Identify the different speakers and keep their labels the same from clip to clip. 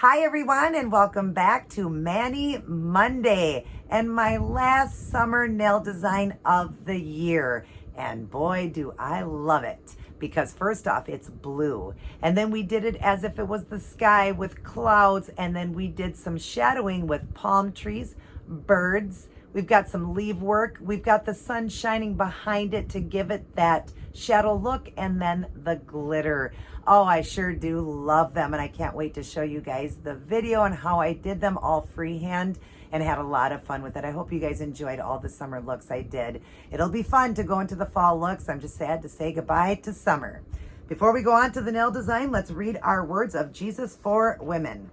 Speaker 1: Hi everyone, and welcome back to Manny Monday and my last summer nail design of the year. And boy, do I love it, because first off, it's blue. And then we did it as if it was the sky with clouds, and then we did some shadowing with palm trees, birds. We've got some leaf work. We've got the sun shining behind it to give it that shadow look, and then the glitter. Oh, I sure do love them, and I can't wait to show you guys the video on how I did them all freehand and had a lot of fun with it. I hope you guys enjoyed all the summer looks I did. It'll be fun to go into the fall looks. I'm just sad to say goodbye to summer. Before we go on to the nail design, let's read our words of Jesus for women.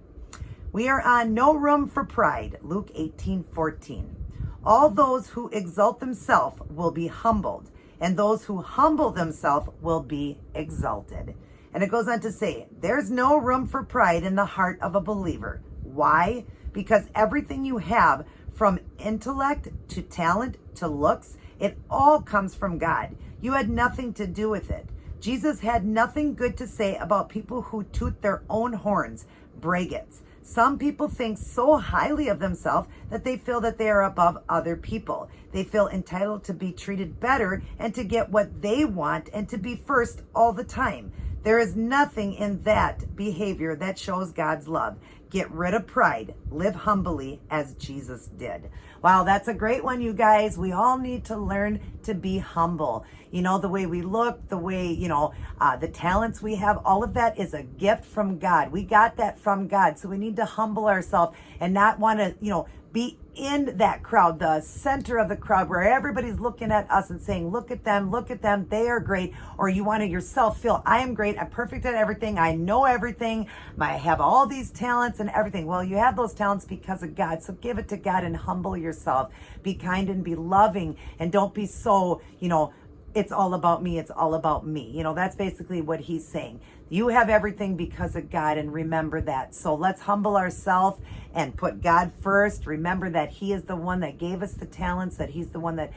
Speaker 1: We are on No Room for Pride, Luke 18:14. All those who exalt themselves will be humbled, and those who humble themselves will be exalted. And it goes on to say, there's no room for pride in the heart of a believer. Why? Because everything you have, from intellect to talent to looks, it all comes from God. You had nothing to do with it. Jesus had nothing good to say about people who toot their own horns, braggarts. Some people think so highly of themselves that they feel that they are above other people. They feel entitled to be treated better and to get what they want and to be first all the time. There is nothing in that behavior that shows God's love. Get rid of pride. Live humbly as Jesus did. Wow, that's a great one, you guys. We all need to learn to be humble. You know, the way we look, the way, the talents we have, all of that is a gift from God. We got that from God. So we need to humble ourselves and not want to, be in that crowd, the center of the crowd where everybody's looking at us and saying, look at them, they are great. Or you want to yourself feel, I am great, I'm perfect at everything, I know everything, I have all these talents and everything. Well, you have those talents because of God. So give it to God and humble yourself. Be kind and be loving, and don't be so, it's all about me, it's all about me. That's basically what he's saying. You have everything because of God, and remember that. So let's humble ourselves and put God first. Remember that he is the one that gave us the talents, that he's the one that,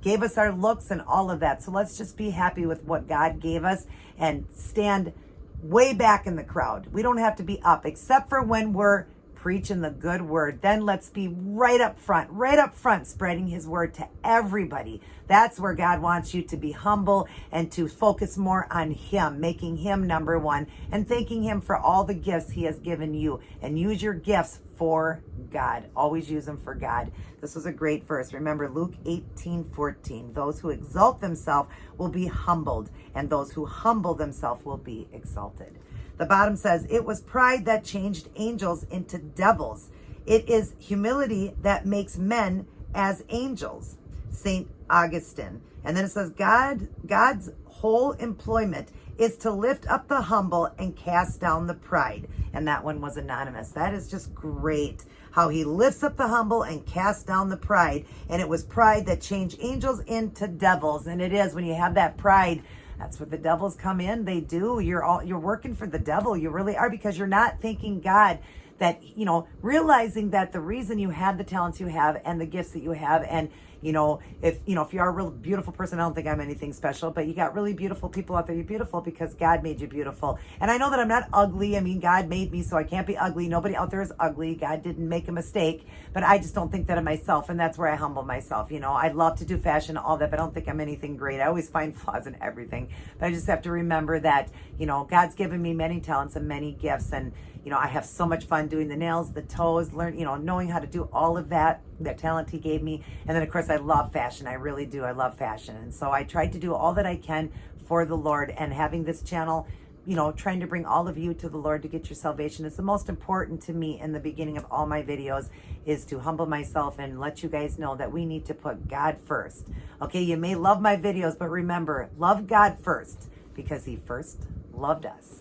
Speaker 1: gave us our looks and all of that. So let's just be happy with what God gave us and stand way back in the crowd. We don't have to be up, except for when we're preaching the good word. Then let's be right up front, spreading his word to everybody. That's where God wants you to be humble and to focus more on him, making him number one and thanking him for all the gifts he has given you. And use your gifts for God. Always use them for God. This was a great verse. Remember Luke 18:14. Those who exalt themselves will be humbled, and those who humble themselves will be exalted. The bottom says, it was pride that changed angels into devils. It is humility that makes men as angels. St. Augustine. And then it says, God's whole employment is to lift up the humble and cast down the pride. And that one was anonymous. That is just great. How he lifts up the humble and casts down the pride. And it was pride that changed angels into devils. And it is, when you have that pride, that's where the devils come in. They do. You're working for the devil. You really are, because you're not thanking God that, realizing that the reason you have the talents you have and the gifts that you have, and if you're a real beautiful person, I don't think I'm anything special, but you got really beautiful people out there. You're beautiful because God made you beautiful. And I know that I'm not ugly. I mean, God made me, so I can't be ugly. Nobody out there is ugly. God didn't make a mistake, but I just don't think that of myself. And that's where I humble myself. I love to do fashion, all that, but I don't think I'm anything great. I always find flaws in everything, but I just have to remember that, God's given me many talents and many gifts. And, I have so much fun doing the nails, the toes, knowing how to do all of that talent he gave me. And then of course I love fashion. I really do. I love fashion. And so I tried to do all that I can for the Lord, and having this channel, trying to bring all of you to the Lord to get your salvation is the most important to me. In the beginning of all my videos is to humble myself and let you guys know that we need to put God first. Okay, you may love my videos, but remember, love God first, because he first loved us.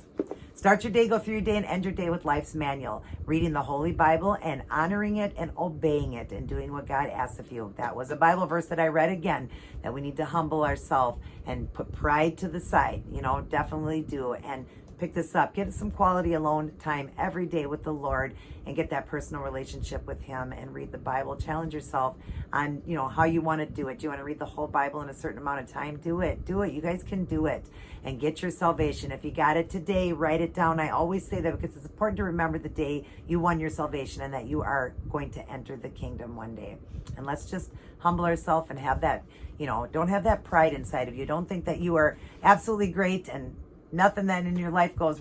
Speaker 1: Start your day, go through your day, and end your day with life's manual. Reading the Holy Bible and honoring it and obeying it and doing what God asks of you. That was a Bible verse that I read again, that we need to humble ourselves and put pride to the side. Definitely do. And pick this up. Get some quality alone time every day with the Lord and get that personal relationship with him and read the Bible. Challenge yourself on, how you want to do it. Do you want to read the whole Bible in a certain amount of time? Do it. Do it. You guys can do it and get your salvation. If you got it today, write it down. I always say that because it's important to remember the day you won your salvation and that you are going to enter the kingdom one day. And let's just humble ourselves and have that, don't have that pride inside of you. Don't think that you are absolutely great and nothing that in your life goes,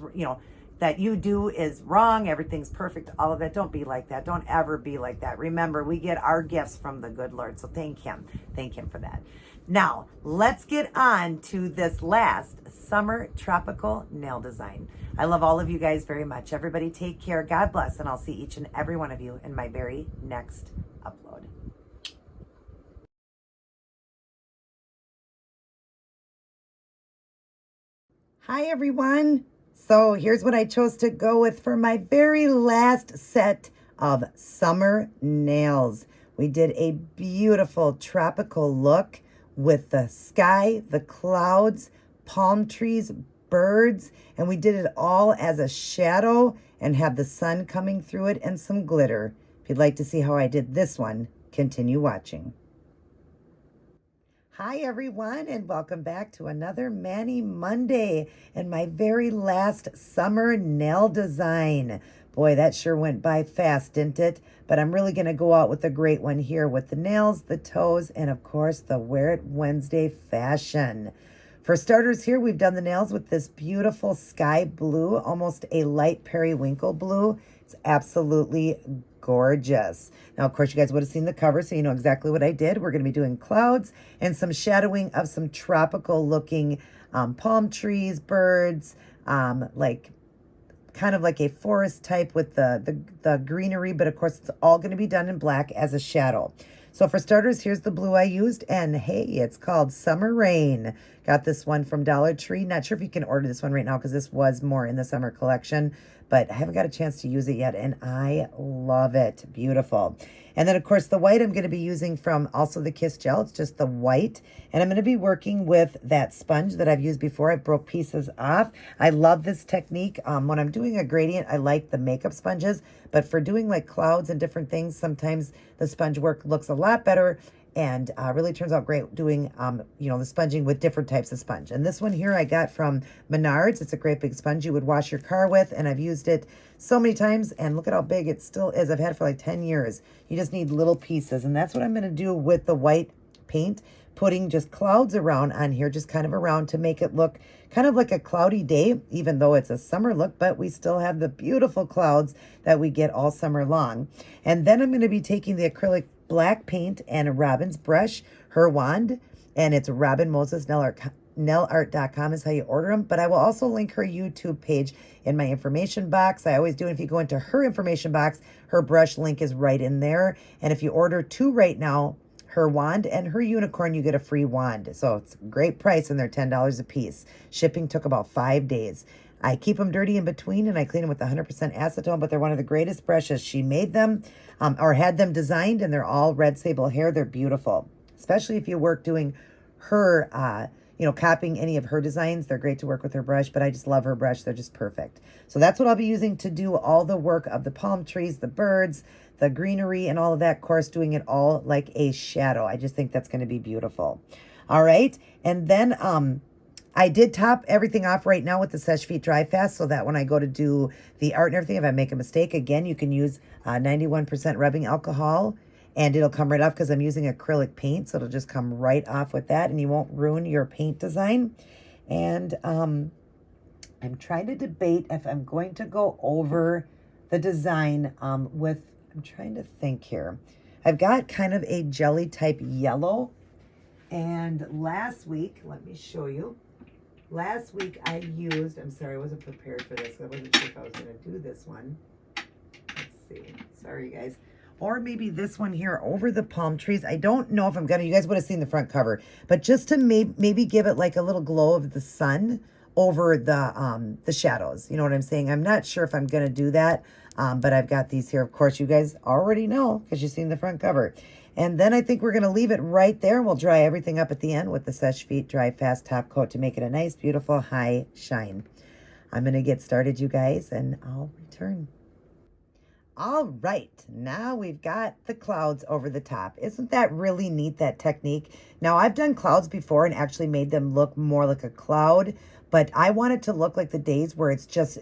Speaker 1: that you do is wrong. Everything's perfect. All of that. Don't be like that. Don't ever be like that. Remember, we get our gifts from the good Lord. So thank him. Thank him for that. Now, let's get on to this last summer tropical nail design. I love all of you guys very much. Everybody take care. God bless. And I'll see each and every one of you in my very next upload. Hi, everyone. So here's what I chose to go with for my very last set of summer nails. We did a beautiful tropical look with the sky, the clouds, palm trees, birds, and we did it all as a shadow and have the sun coming through it and some glitter. If you'd like to see how I did this one, continue watching. Hi everyone, and welcome back to another Mani Monday and my very last summer nail design. Boy, that sure went by fast, didn't it? But I'm really going to go out with a great one here with the nails, the toes, and of course the Wear It Wednesday fashion. For starters here, we've done the nails with this beautiful sky blue, almost a light periwinkle blue. It's absolutely gorgeous. Now, of course, you guys would have seen the cover, so you know exactly what I did. We're going to be doing clouds and some shadowing of some tropical looking palm trees, birds, kind of like a forest type with the greenery, but of course it's all going to be done in black as a shadow. So for starters, here's the blue I used, and hey, it's called Summer Rain. Got this one from Dollar Tree. Not sure if you can order this one right now because this was more in the summer collection, but I haven't got a chance to use it yet, and I love it. Beautiful. And then, of course, the white I'm going to be using from also the Kiss Gel. It's just the white. And I'm going to be working with that sponge that I've used before. I broke pieces off. I love this technique. When I'm doing a gradient, I like the makeup sponges. But for doing like clouds and different things, sometimes the sponge work looks a lot better and really turns out great doing, the sponging with different types of sponge. And this one here I got from Menards. It's a great big sponge you would wash your car with, and I've used it so many times, and look at how big it still is. I've had it for like 10 years. You just need little pieces, and that's what I'm going to do with the white paint, putting just clouds around on here, just kind of around to make it look kind of like a cloudy day, even though it's a summer look, but we still have the beautiful clouds that we get all summer long. And then I'm going to be taking the acrylic black paint and a Robin's brush, her wand, and it's Robin Moses nailart.com is how you order them. But I will also link her YouTube page in my information box. I always do. And if you go into her information box, her brush link is right in there. And if you order two right now, her wand and her unicorn, you get a free wand. So it's a great price, and they're $10 a piece. Shipping took about 5 days. I keep them dirty in between, and I clean them with 100% acetone, but they're one of the greatest brushes. She made them or had them designed, and they're all red sable hair. They're beautiful, especially if you work doing her, copying any of her designs. They're great to work with her brush, but I just love her brush. They're just perfect. So that's what I'll be using to do all the work of the palm trees, the birds, the greenery, and all of that. Of course, doing it all like a shadow. I just think that's going to be beautiful. All right. And then I did top everything off right now with the Seche Vite Dry Fast, so that when I go to do the art and everything, if I make a mistake, again, you can use 91% rubbing alcohol, and it'll come right off because I'm using acrylic paint, so it'll just come right off with that, and you won't ruin your paint design. And I'm trying to debate if I'm going to go over the design I'm trying to think here. I've got kind of a jelly type yellow, and last week, let me show you. Last week I used, I'm sorry, I wasn't prepared for this. I wasn't sure if I was going to do this one. Let's see. Sorry, guys. Or maybe this one here over the palm trees. I don't know if I'm going to, you guys would have seen the front cover, but just to maybe give it like a little glow of the sun over the shadows. You know what I'm saying? I'm not sure if I'm going to do that, but I've got these here. Of course, you guys already know because you've seen the front cover. And then I think we're going to leave it right there, and we'll dry everything up at the end with the Seche Vite Dry Fast Top Coat to make it a nice, beautiful high shine. I'm going to get started, you guys, and I'll return. All right, now we've got the clouds over the top. Isn't that really neat, that technique? Now, I've done clouds before and actually made them look more like a cloud, but I want it to look like the days where it's just,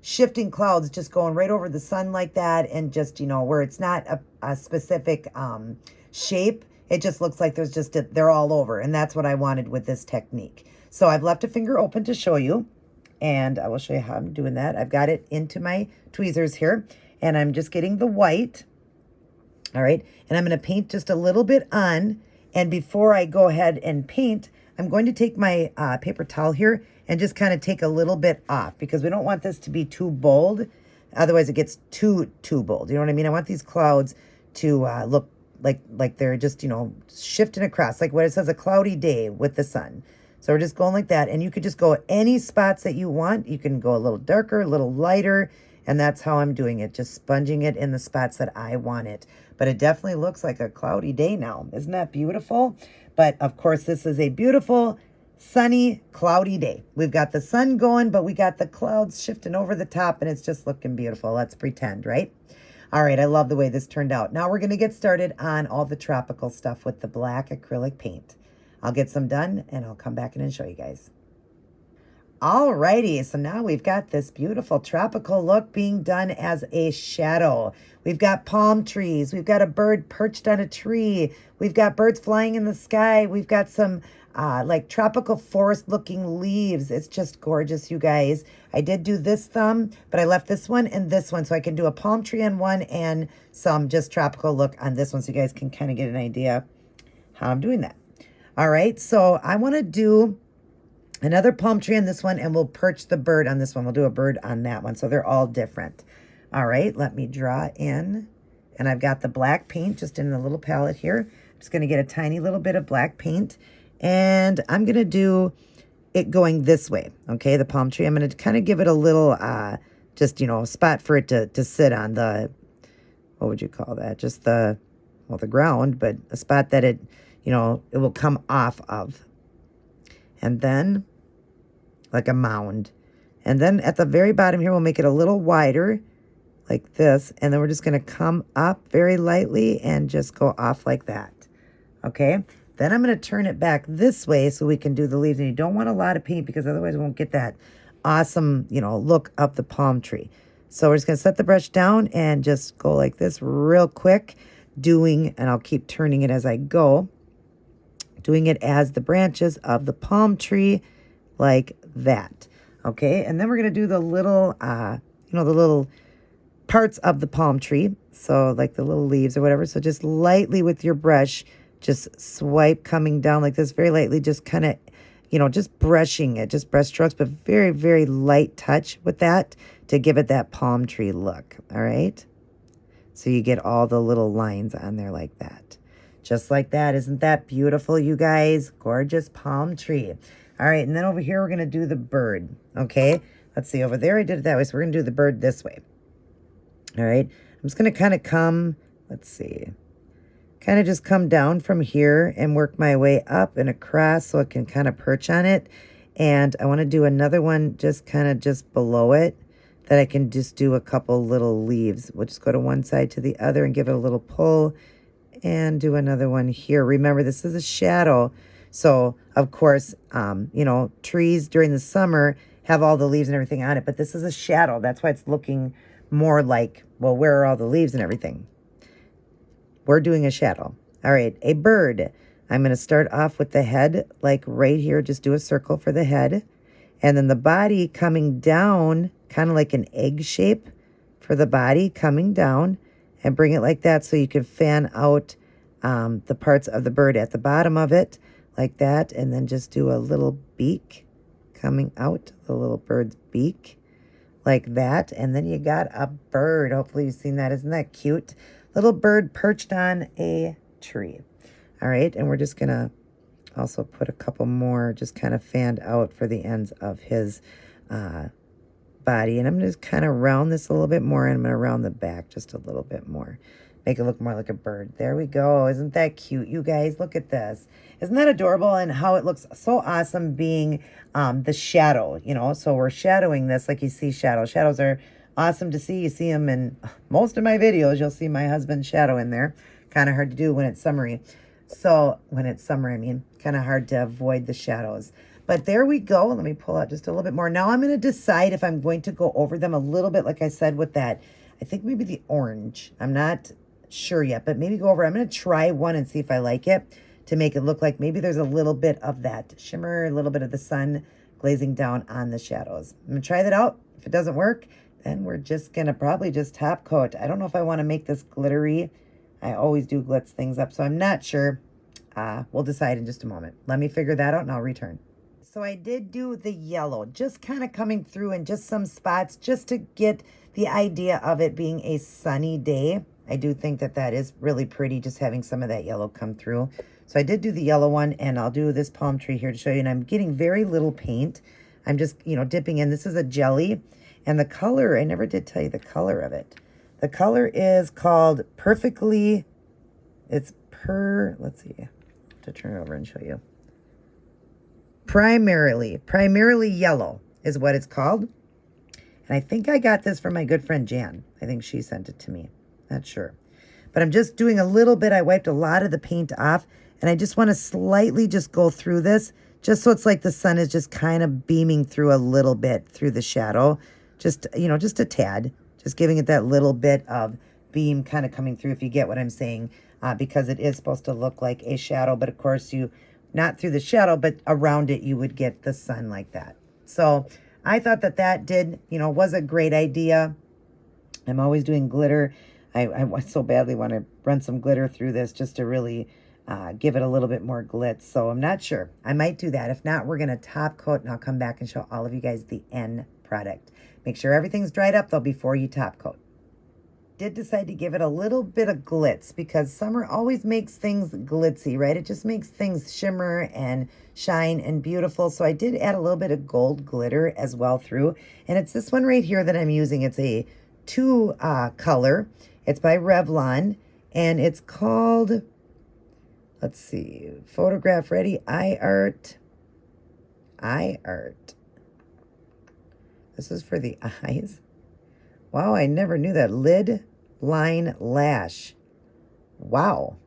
Speaker 1: shifting clouds just going right over the sun like that, and just, where it's not a specific shape. It just looks like they're all over, and that's what I wanted with this technique. So I've left a finger open to show you, and I will show you how I'm doing that. I've got it into my tweezers here, and I'm just getting the white. All right, and I'm going to paint just a little bit on, and before I go ahead and paint, I'm going to take my paper towel here and just kind of take a little bit off, because we don't want this to be too bold. Otherwise, it gets too bold. You know what I mean? I want these clouds to look like they're just, shifting across, like what it says, a cloudy day with the sun. So we're just going like that, and you could just go any spots that you want. You can go a little darker, a little lighter, and that's how I'm doing it, just sponging it in the spots that I want it. But it definitely looks like a cloudy day now. Isn't that beautiful? But of course, this is a beautiful, sunny, cloudy day. We've got the sun going, but we got the clouds shifting over the top, and it's just looking beautiful. Let's pretend, right? All right, I love the way this turned out. Now we're going to get started on all the tropical stuff with the black acrylic paint. I'll get some done, and I'll come back in and show you guys. Alrighty, so now we've got this beautiful tropical look being done as a shadow. We've got palm trees. We've got a bird perched on a tree. We've got birds flying in the sky. We've got some like tropical forest looking leaves. It's just gorgeous, you guys. I did do this thumb, but I left this one and this one so I can do a palm tree on one and some just tropical look on this one, so you guys can kind of get an idea how I'm doing that. All right, so I want to do another palm tree on this one, and we'll perch the bird on this one. We'll do a bird on that one. So they're all different. All right, let me draw in. And I've got the black paint just in a little palette here. I'm just going to get a tiny little bit of black paint. And I'm going to do it going this way. Okay, the palm tree. I'm going to kind of give it a little, just, spot for it to sit on the, what would you call that? Just the ground, but a spot that it, it will come off of. And then like a mound. And then at the very bottom here, we'll make it a little wider like this. And then we're just going to come up very lightly and just go off like that. Okay. Then I'm going to turn it back this way so we can do the leaves. And you don't want a lot of paint, because otherwise we won't get that awesome, look of the palm tree. So we're just going to set the brush down and just go like this real quick, and I'll keep turning it as I go, doing it as the branches of the palm tree like that. Okay, and then we're going to do the little, the little parts of the palm tree. So like the little leaves or whatever. So just lightly with your brush, just swipe coming down like this, very lightly, just kind of, just brushing it, just brush strokes, but very, very light touch with that to give it that palm tree look. All right. So you get all the little lines on there like that. Just like that. Isn't that beautiful, you guys? Gorgeous palm tree. All right, and then over here, we're going to do the bird, okay? Let's see, over there, I did it that way, so we're going to do the bird this way. All right, I'm just going to kind of come, let's see, kind of just come down from here and work my way up and across so it can kind of perch on it. And I want to do another one just kind of just below it that I can just do a couple little leaves. We'll just go to one side to the other and give it a little pull and do another one here. Remember, this is a shadow. So, of course, trees during the summer have all the leaves and everything on it, but this is a shadow. That's why it's looking more like, well, where are all the leaves and everything? We're doing a shadow. All right, a bird. I'm going to start off with the head, like right here. Just do a circle for the head. And then the body coming down, kind of like an egg shape for the body coming down. And bring it like that so you can fan out the parts of the bird at the bottom of it like that. And then just do a little beak coming out, the little bird's beak like that. And then you got a bird. Hopefully you've seen that. Isn't that cute? Little bird perched on a tree. All right. And we're just going to also put a couple more just kind of fanned out for the ends of his body. And I'm going to kind of round this a little bit more. And I'm going to round the back just a little bit more. Make it look more like a bird. There we go. Isn't that cute, you guys? Look at this. Isn't that adorable? And how it looks so awesome being the shadow, you know. So we're shadowing this like you see shadows. Shadows are awesome to see. You see them in most of my videos. You'll see my husband's shadow in there. Kind of hard to do when it's summery. So when it's summer, I mean, kind of hard to avoid the shadows. But there we go. Let me pull out just a little bit more. Now I'm going to decide if I'm going to go over them a little bit, like I said, with that. I think maybe the orange. I'm not sure yet, but maybe go over. I'm going to try one and see if I like it to make it look like maybe there's a little bit of that shimmer, a little bit of the sun glazing down on the shadows. I'm going to try that out. If it doesn't work, then we're just going to probably just top coat. I don't know if I want to make this glittery. I always do glitz things up, so I'm not sure. We'll decide in just a moment. Let me figure that out and I'll return. So I did do the yellow, just kind of coming through in just some spots just to get the idea of it being a sunny day. I do think that that is really pretty, just having some of that yellow come through. So I did do the yellow one, and I'll do this palm tree here to show you. And I'm getting very little paint. I'm just, you know, dipping in. This is a jelly. And the color, I never did tell you the color of it. The color is called Perfectly, let's see, to turn it over and show you. Primarily Yellow is what it's called. And I think I got this from my good friend Jan. I think she sent it to me. Not sure. But I'm just doing a little bit. I wiped a lot of the paint off. And I just want to slightly just go through this. Just so it's like the sun is just kind of beaming through a little bit through the shadow. Just, you know, just a tad. Just giving it that little bit of beam kind of coming through, if you get what I'm saying. Because it is supposed to look like a shadow. But of course, not through the shadow, but around it, you would get the sun like that. So I thought that did, you know, was a great idea. I'm always doing glitter. I so badly want to run some glitter through this just to really give it a little bit more glitz. So I'm not sure. I might do that. If not, we're going to top coat, and I'll come back and show all of you guys the end product. Make sure everything's dried up, though, before you top coat. Did decide to give it a little bit of glitz because summer always makes things glitzy, right? It just makes things shimmer and shine and beautiful. So I did add a little bit of gold glitter as well through. And it's this one right here that I'm using. It's a 2 color. It's by Revlon, and it's called, let's see, Photograph Ready Eye Art. This is for the eyes. Wow, I never knew that. Lid Line Lash. Wow.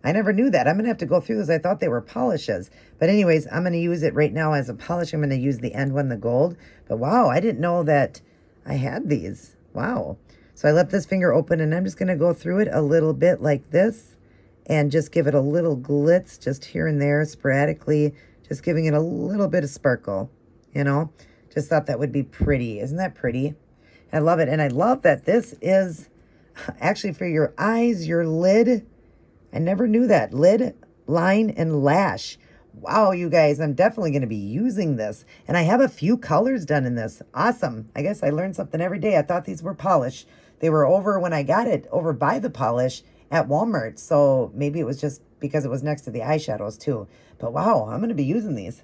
Speaker 1: I never knew that. I'm going to have to go through this. I thought they were polishes. But anyways, I'm going to use it right now as a polish. I'm going to use the end one, the gold. But wow, I didn't know that I had these. Wow. So I left this finger open, and I'm just going to go through it a little bit like this and just give it a little glitz just here and there sporadically, just giving it a little bit of sparkle, you know. Just thought that would be pretty. Isn't that pretty? I love it. And I love that this is actually for your eyes, your lid. I never knew that. Lid, line, and lash. Wow, you guys, I'm definitely going to be using this. And I have a few colors done in this. Awesome. I guess I learned something every day. I thought these were polish. They were over when I got it, over by the polish at Walmart. So maybe it was just because it was next to the eyeshadows too. But wow, I'm going to be using these.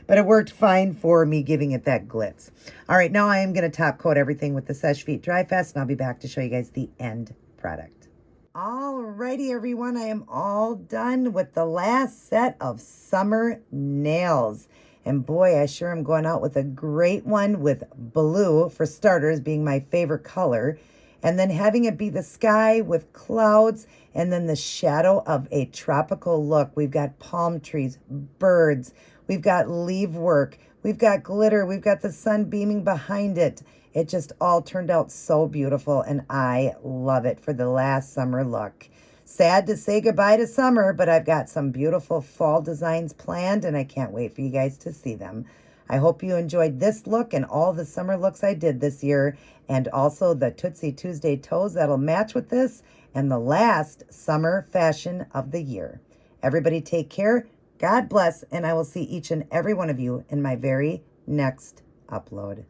Speaker 1: But it worked fine for me giving it that glitz. All right, now I am going to top coat everything with the Seche Vite Dry Fast, and I'll be back to show you guys the end product. Alrighty, everyone, I am all done with the last set of summer nails. And boy, I sure am going out with a great one with blue, for starters, being my favorite color. And then having it be the sky with clouds, and then the shadow of a tropical look. We've got palm trees, birds, we've got leaf work, we've got glitter, we've got the sun beaming behind it. It just all turned out so beautiful, and I love it for the last summer look. Sad to say goodbye to summer, but I've got some beautiful fall designs planned, and I can't wait for you guys to see them. I hope you enjoyed this look and all the summer looks I did this year, and also the Tootsie Tuesday toes that'll match with this, and the last summer fashion of the year. Everybody take care, God bless, and I will see each and every one of you in my very next upload.